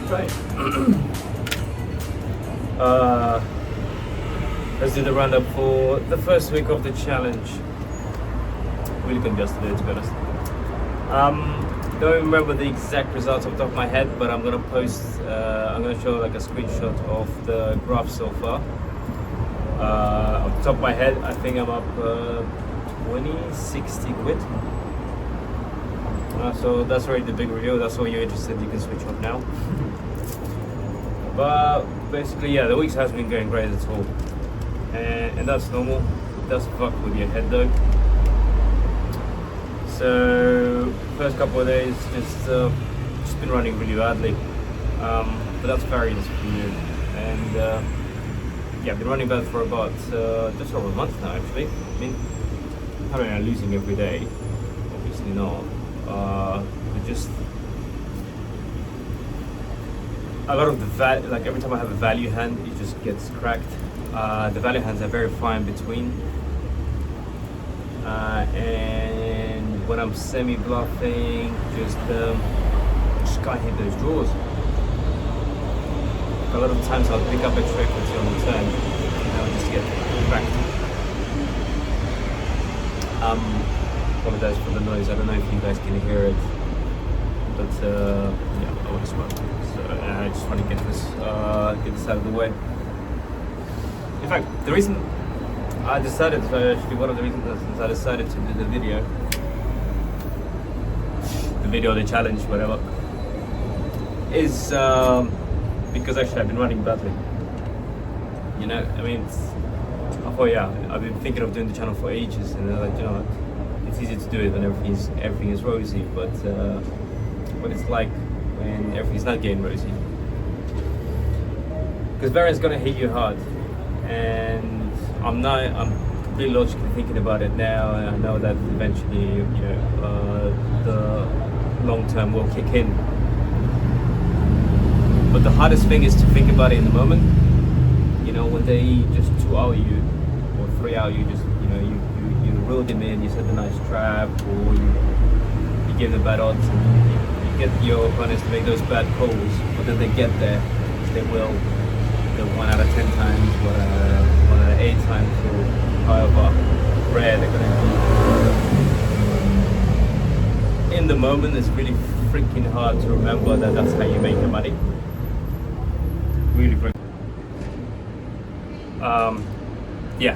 Right. Let's do the roundup for the first week of the challenge. Really couldn't just do it, to be honest. Don't remember the exact results off the top of my head, but I'm gonna post. I'm gonna show like a screenshot of the graph so far. Off the top of my head, I think I'm up 60 quid. So that's already the big reveal. That's all you're interested. You can switch off now. But basically, yeah, the week has been going great at all, and that's normal. It does fuck with your head though. So first couple of days just been running really badly, but that's very disappointing. And yeah, I've been running bad for about just over a month now. Actually, I mean, I don't know, I'm losing every day. Obviously not. But just a lot of the like every time I have a value hand, it just gets cracked. The value hands are very fine between, and when I'm semi-bluffing, just can't hit those draws. A lot of times I'll pick up extra equity on the turn, and I'll just get cracked. Apologize for the noise. I don't know if you guys can hear it, but yeah, I want to smoke. So I just want to get this out of the way. In fact, the reason I decided, actually one of the reasons I decided to do the video, the challenge, whatever, is because actually I've been running badly. You know, I mean, I thought, yeah, I've been thinking of doing the channel for ages, and like, you know, it's easy to do it when everything is rosy, but what it's like when everything's not getting rosy. Because variance gonna hit you hard, and I'm completely logically thinking about it now, and I know that eventually, you know, the long term will kick in. But the hardest thing is to think about it in the moment. You know, when they just 2-hour you or 3-hour you, just, you know, you reel them in, you set a nice trap, or you give them bad odds, and you get your opponents to make those bad calls, but then they get there, they will. The 1 out of 10 times, 1 out of 8 times, or however rare they're going to be. In the moment, it's really freaking hard to remember that that's how you make your money. Really great. Yeah.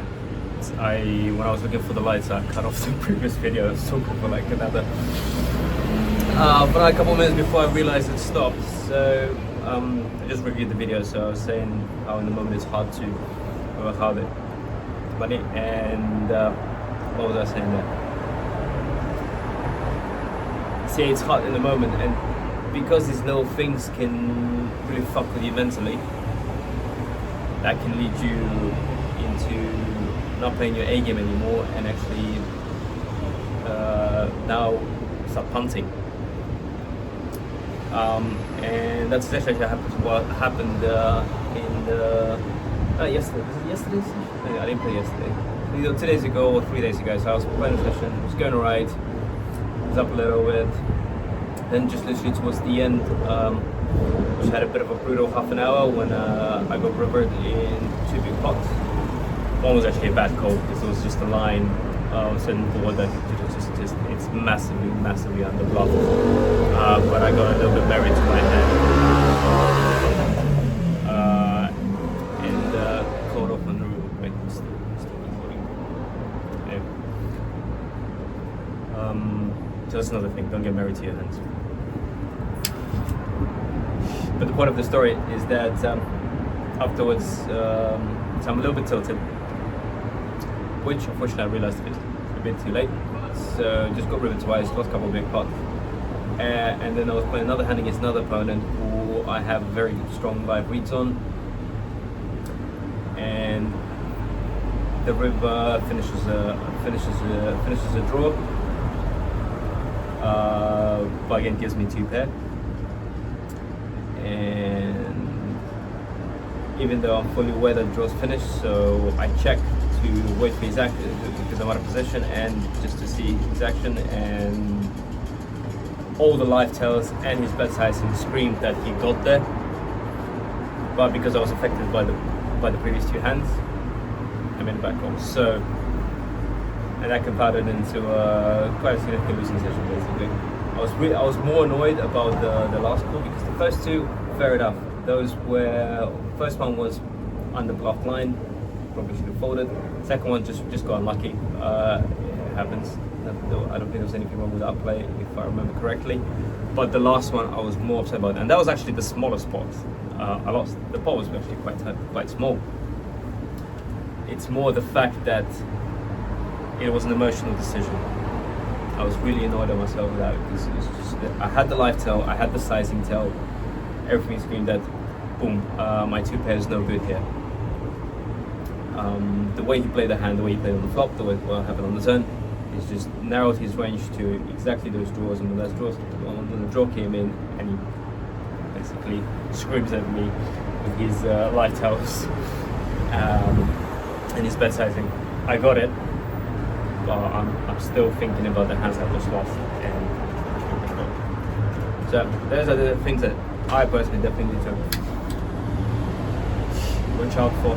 When I was looking for the lights, I cut off the previous video. I was talking for like another but a couple minutes before I realized it stopped. So I just reviewed the video. So I was saying how in the moment it's hard to work hard at money, and what was I saying there? See, it's hard in the moment, and because these little things can really fuck with you mentally, that can lead you into not playing your A game anymore, and actually now start punting. And that's actually what happened in the yesterday. Was it yesterday? No, I didn't play yesterday. Either 2 days ago or 3 days ago. So I was playing a session. It was going alright. It was up a little bit. Then just literally towards the end, which had a bit of a brutal half an hour when I got rivered in 2 big pots. One was actually a bad call because it was just a line certain board that it's massively under bluff. But I got a little bit buried to my hand and caught off on the roof. Wait, still recording. Yeah. So that's another thing. Don't get married to your hands. But the point of the story is that afterwards, so I'm a little bit tilted, which unfortunately I realized a bit too late. So just got riveted twice, lost a couple of big pots. And then I was playing another hand against another opponent who I have very strong live reads on. And the river finishes a draw. But again gives me 2 pair. And even though I'm fully aware that the draw's finished, so I check to wait for his action because I'm out of position, and just to see his action, and all the live tells and his bet sizing screamed that he got there. but because I was affected by the previous two hands, I made a back roll. So, and that compounded into quite a significant losing session basically. I was more annoyed about the last call because the first two, fair enough. Those were, first one was under bluff line, probably should have folded. Second one just got unlucky. It happens. I don't think there was anything wrong with that play, if I remember correctly. But the last one I was more upset about, and that was actually the smallest pot. I lost. The pot was actually quite small. It's more the fact that it was an emotional decision. I was really annoyed at myself with that because it was just that I had the live tail, I had the sizing tail, everything screamed that, boom, my two pairs no good here. The way he played the hand, the way he played on the flop, the way what happened on the turn, it's just narrowed his range to exactly those draws, and the last draws, when the draw came in, and he basically screams at me with his live tails and his bet sizing. I got it. But I'm still thinking about the hands I just lost, and so those are the things that I personally definitely need to watch out for.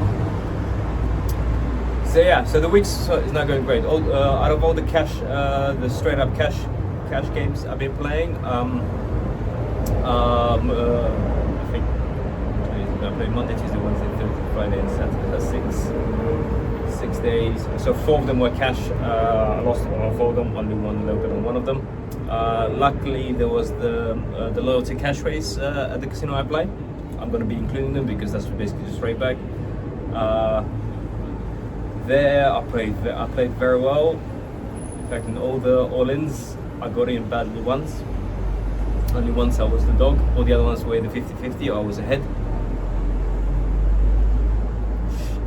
So yeah, so the week is not going great. Out of all the cash, the straight up cash games I've been playing, I think I played Monday, Tuesday, Wednesday, Thursday, Friday, and Saturday. That's 6 days. So 4 of them were cash. I lost all 4 of them, only won a little bit on one of them. Luckily there was the loyalty cash race at the casino I play. I'm going to be including them because that's basically just straight back. There I played very well. In fact, in all the all-ins I got in badly once. Only once I was the dog. All the other ones were the 50-50 or I was ahead.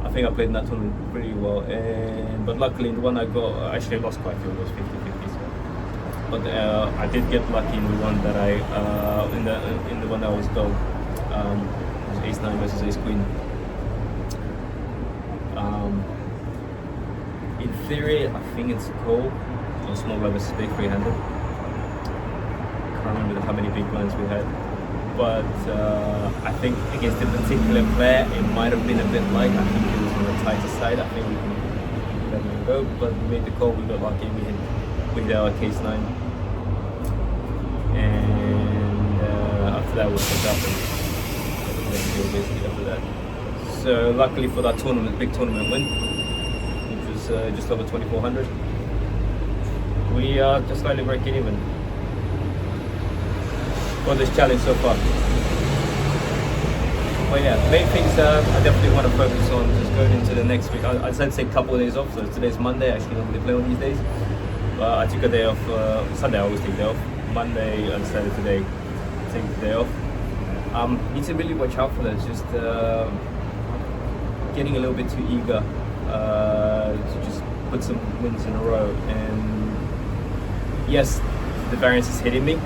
I think I played in that tournament pretty well, but luckily in the one I got, actually I lost quite a few of those 50-50s. But I did get lucky in the one that I, in the one that I was dog, it was Ace 9 versus Ace Queen. In theory, I think it's a call or small blind versus big free-handed. Can't remember how many big blinds we had. But I think against a particular player, it might have been a bit light. I think it was on the tighter side. I think we can let him go, but we made the call. We got lucky. We hit our case 9, and after that, we picked up and basically after that. So luckily for that tournament, big tournament win, which was just over 2,400, we are just slightly breaking even for this challenge so far. But yeah, main things I definitely want to focus on just going into the next week. I'd say take a couple of days off. So today's Monday. I actually normally play on these days, but I took a day off. Sunday I always take a day off. Monday and Saturday today take the day off. Need to really watch out for that. Just getting a little bit too eager to just put some wins in a row. And yes, the variance is hitting me.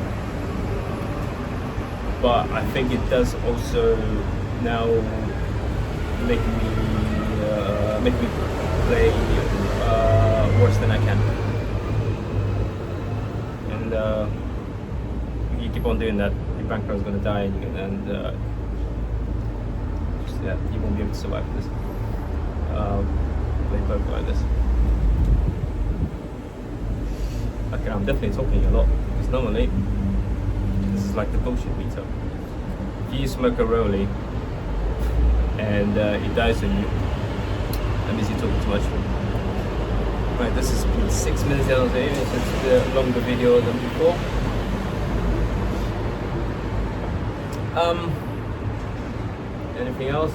But I think it does also now make me play worse than I can. And if you keep on doing that, your bankroll is going to die, and you won't be able to survive this. Play poker like this. Okay, I'm definitely talking a lot because normally this is like the bullshit meetup. If you smoke a rollie and it dies on you, that means you're talking too much. Right, this has been 6 minutes down the video, so it's a longer video than before. Anything else?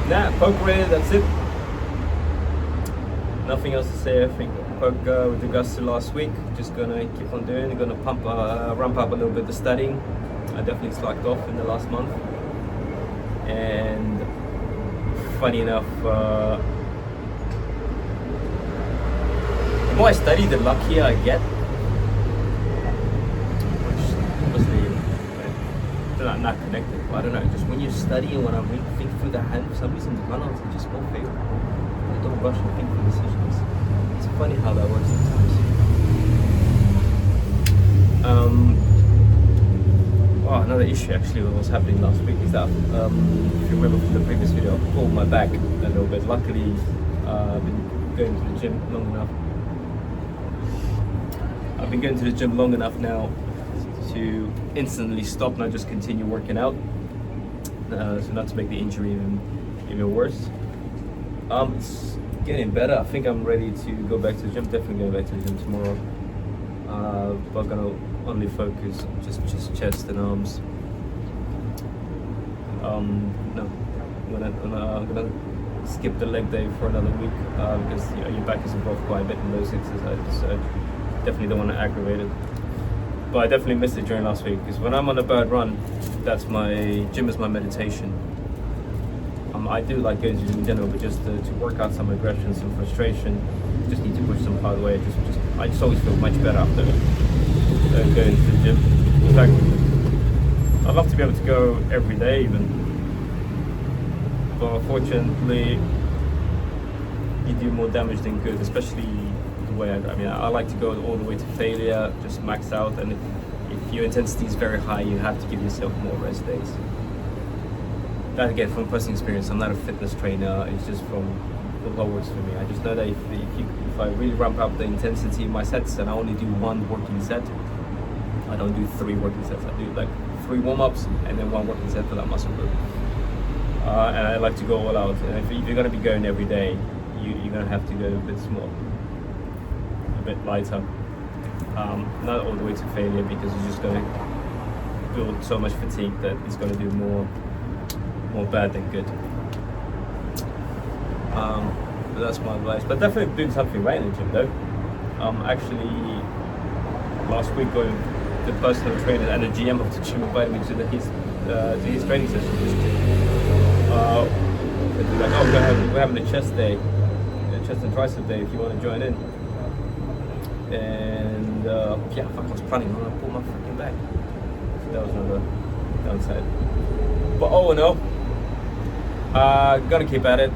Nah, poker related, that's it. Nothing else to say. I think poker with regards to last week, just gonna keep on doing. Gonna ramp up a little bit the studying. I definitely slacked off in the last month, and funny enough, the more I study, the luckier I get. Which obviously they're not connected, but I don't know. Just when you study and when I think through the hand, for some reason the runnouts are just more favorable. I don't rush and think through decisions. It's funny how that works sometimes. Oh, another issue actually what was happening last week is that, if you remember from the previous video, I pulled my back a little bit. Luckily, I've been going to the gym long enough. I've been going to the gym long enough now to instantly stop, not just continue working out, so not to make the injury even worse. It's getting better. I think I'm ready to go back to the gym. Definitely going back to the gym tomorrow. But I'm gonna only focus on just chest and arms. No, I'm gonna skip the leg day for another week because your back is involved quite a bit in those exercises. So definitely don't want to aggravate it. But I definitely missed it during last week because when I'm on a bad run, that's my gym is my meditation. I do like going to the gym in general, but just to work out some aggression, some frustration, just need to push some part away. I just always feel much better after going to the gym. In fact, I'd love to be able to go every day even, but unfortunately, you do more damage than good, especially the way I like to go all the way to failure, just max out, and if your intensity is very high, you have to give yourself more rest days. That again, from personal experience, I'm not a fitness trainer, it's just from what works for me. I just know that if I really ramp up the intensity in my sets and I only do one working set, I don't do 3 working sets, I do like 3 warm-ups and then 1 working set for that muscle group. And I like to go all out, and if you're going to be going every day, you're going to have to go a bit small, a bit lighter, not all the way to failure, because you're just going to build so much fatigue that it's going to do more bad than good. But that's my advice. But definitely doing something right in the gym though. Actually, last week going the personal trainer and the GM of the gym invited me to his training session. Like, we're having a chest day, a chest and tricep day if you want to join in. And I was planning on to pull my freaking back. So that was another downside. But all in all, gonna keep at it.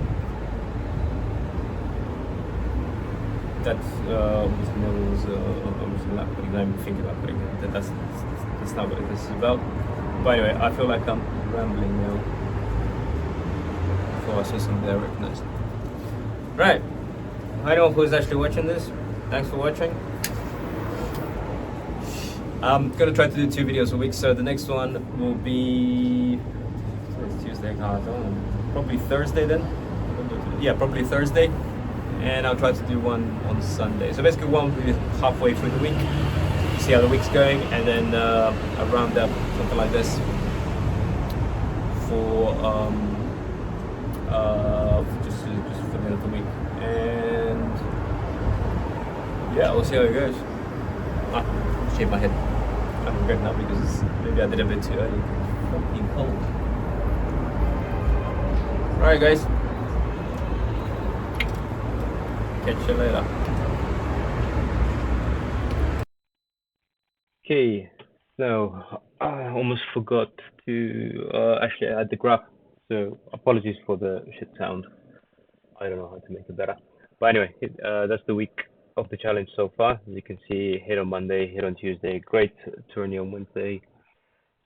That's I'm not even thinking about putting it. That's not what this is about. But anyway, I feel like I'm rambling now. Before I say something that I recognize. Right. Anyone who's actually watching this, thanks for watching. I'm gonna try to do 2 videos a week. So the next one will be Tuesday. Probably Thursday then. Yeah, probably Thursday. And I'll try to do one on Sunday. So basically one will be halfway through the week, see how the week's going, and then a roundup, something like this, for just for the end of the week. And yeah, we'll see how it goes. Shave my head. I'm regretting that because maybe I did a bit too early. Fucking cold. Alright guys. Catch you later. Okay, so I almost forgot to actually add the graph, so apologies for the shit sound. I don't know how to make it better. But anyway, that's the week of the challenge so far. As you can see, hit on Monday, hit on Tuesday, great tourney on Wednesday,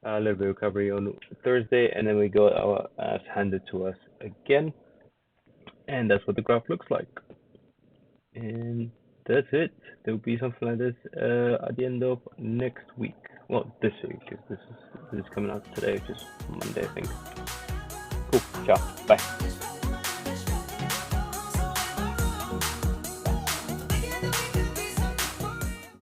a little bit of recovery on Thursday, and then we got our ass handed to us again. And that's what the graph looks like. And that's it. There'll be something like this at the end of next week. Well, this week, because this is coming out today, which is Monday, I think. Cool. Ciao. Bye.